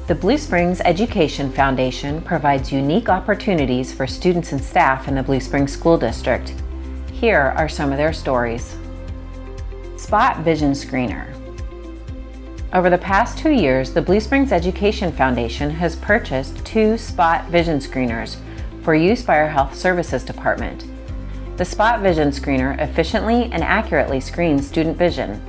The Blue Springs Education Foundation provides unique opportunities for students and staff in the Blue Springs School District. Here are some of their stories. Spot Vision Screener. Over the past 2 years, the Blue Springs Education Foundation has purchased 2 Spot Vision Screeners for use by our Health Services Department. The Spot Vision Screener efficiently and accurately screens student vision.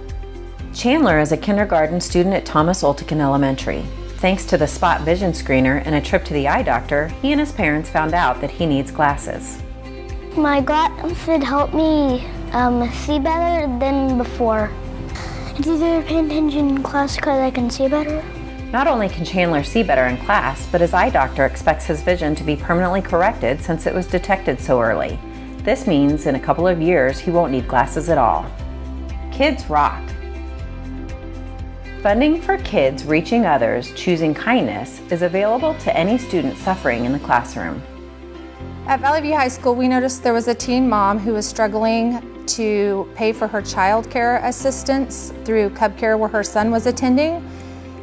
Chandler is a kindergarten student at Thomas Oltican Elementary. Thanks to the Spot Vision Screener and a trip to the eye doctor, he and his parents found out that he needs glasses. My glasses help me see better than before. It's easier to pay attention in class because I can see better. Not only can Chandler see better in class, but his eye doctor expects his vision to be permanently corrected since it was detected so early. This means in a couple of years he won't need glasses at all. Kids rock. Funding for kids reaching others, choosing kindness is available to any student suffering in the classroom. At Valley View High School, we noticed there was a teen mom who was struggling to pay for her child care assistance through Cub Care where her son was attending.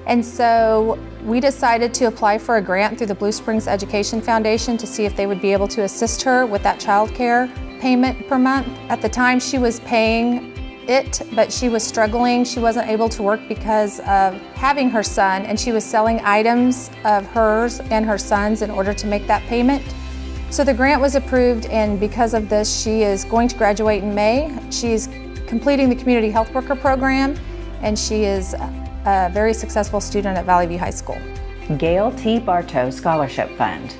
And so we decided to apply for a grant through the Blue Springs Education Foundation to see if they would be able to assist her with that child care payment per month. At the time she was paying it, but she was struggling. She wasn't able to work because of having her son, and she was selling items of hers and her son's in order to make that payment. So the grant was approved, and because of this, she is going to graduate in May. She's completing the community health worker program, and she is a very successful student at Valley View High School. Gail T. Bartow Scholarship Fund.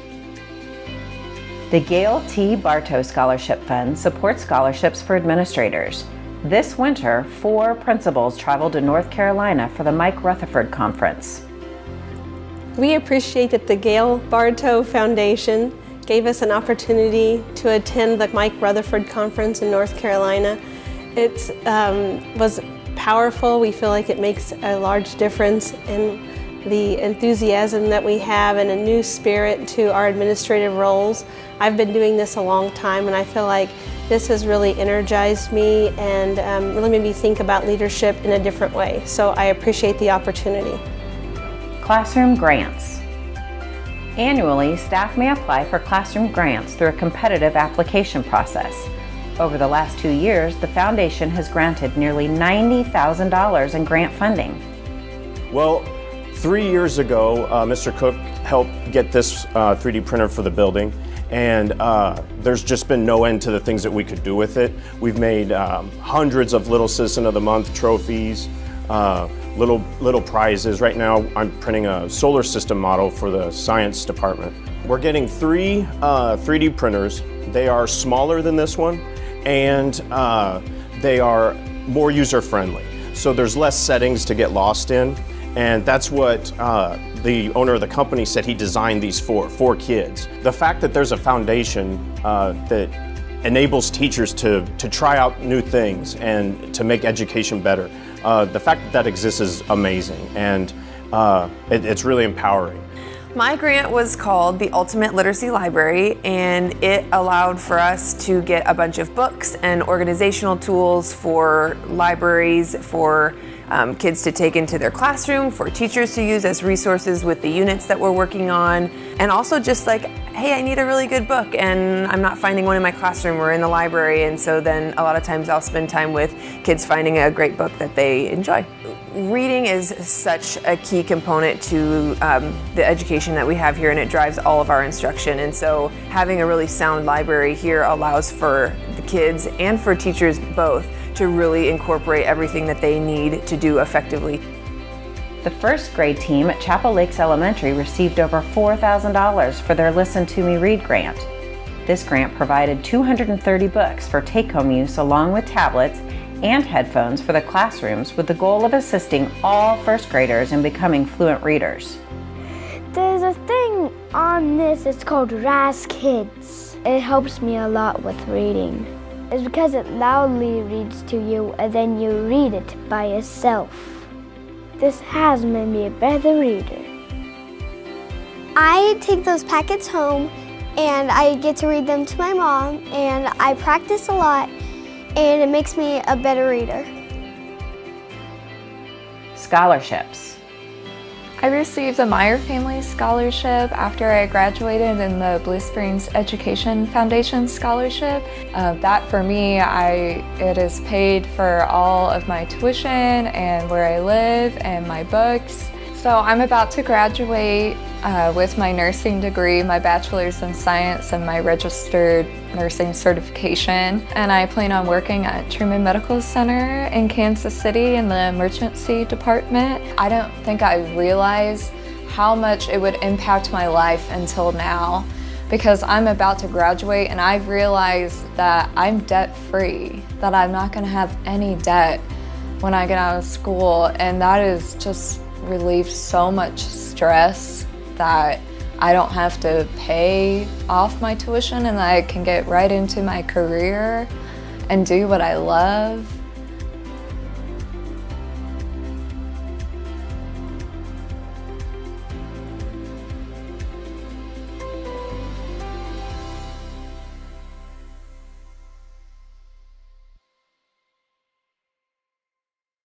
The Gail T. Bartow Scholarship Fund supports scholarships for administrators. This winter, 4 principals traveled to North Carolina for the Mike Rutherford Conference. We appreciate that the Gail Bartow Foundation gave us an opportunity to attend the Mike Rutherford Conference in North Carolina. It was powerful. We feel like it makes a large difference in the enthusiasm that we have and a new spirit to our administrative roles. I've been doing this a long time, and I feel like this has really energized me and really made me think about leadership in a different way. So I appreciate the opportunity. Classroom grants. Annually, staff may apply for classroom grants through a competitive application process. Over the last 2 years, the foundation has granted nearly $90,000 in grant funding. Well, 3 years ago, Mr. Cook helped get this 3D printer for the building, and there's just been no end to the things that we could do with it. We've made hundreds of Little Citizen of the Month trophies, little prizes. Right now, I'm printing a solar system model for the science department. We're getting 3 3D printers. They are smaller than this one, and they are more user-friendly. So there's less settings to get lost in, and that's what the owner of the company said he designed these for kids. The fact that there's a foundation that enables teachers to try out new things and to make education better, the fact that that exists is amazing, and it's really empowering. My grant was called the Ultimate Literacy Library, and it allowed for us to get a bunch of books and organizational tools for libraries, for kids to take into their classroom, for teachers to use as resources with the units that we're working on, and also just like, hey, I need a really good book and I'm not finding one in my classroom or in the library, and so then a lot of times I'll spend time with kids finding a great book that they enjoy. Reading is such a key component to the education that we have here, and it drives all of our instruction, and so having a really sound library here allows for the kids and for teachers both to really incorporate everything that they need to do effectively. The first grade team at Chapel Lakes Elementary received over $4,000 for their Listen to Me Read grant. This grant provided 230 books for take-home use along with tablets and headphones for the classrooms with the goal of assisting all first graders in becoming fluent readers. There's a thing on this, it's called Raz Kids. It helps me a lot with reading. It's because it loudly reads to you and then you read it by yourself. This has made me a better reader. I take those packets home and I get to read them to my mom, and I practice a lot, and it makes me a better reader. Scholarships. I received the Meyer Family Scholarship after I graduated in the Blue Springs Education Foundation Scholarship. That for me, it is paid for all of my tuition and where I live and my books. So I'm about to graduate with my nursing degree, my bachelor's in science, and my registered nursing certification. And I plan on working at Truman Medical Center in Kansas City in the emergency department. I don't think I realized how much it would impact my life until now, because I'm about to graduate and I've realized that I'm debt-free, that I'm not gonna have any debt when I get out of school, and that is just relieved so much stress that I don't have to pay off my tuition and that I can get right into my career and do what I love.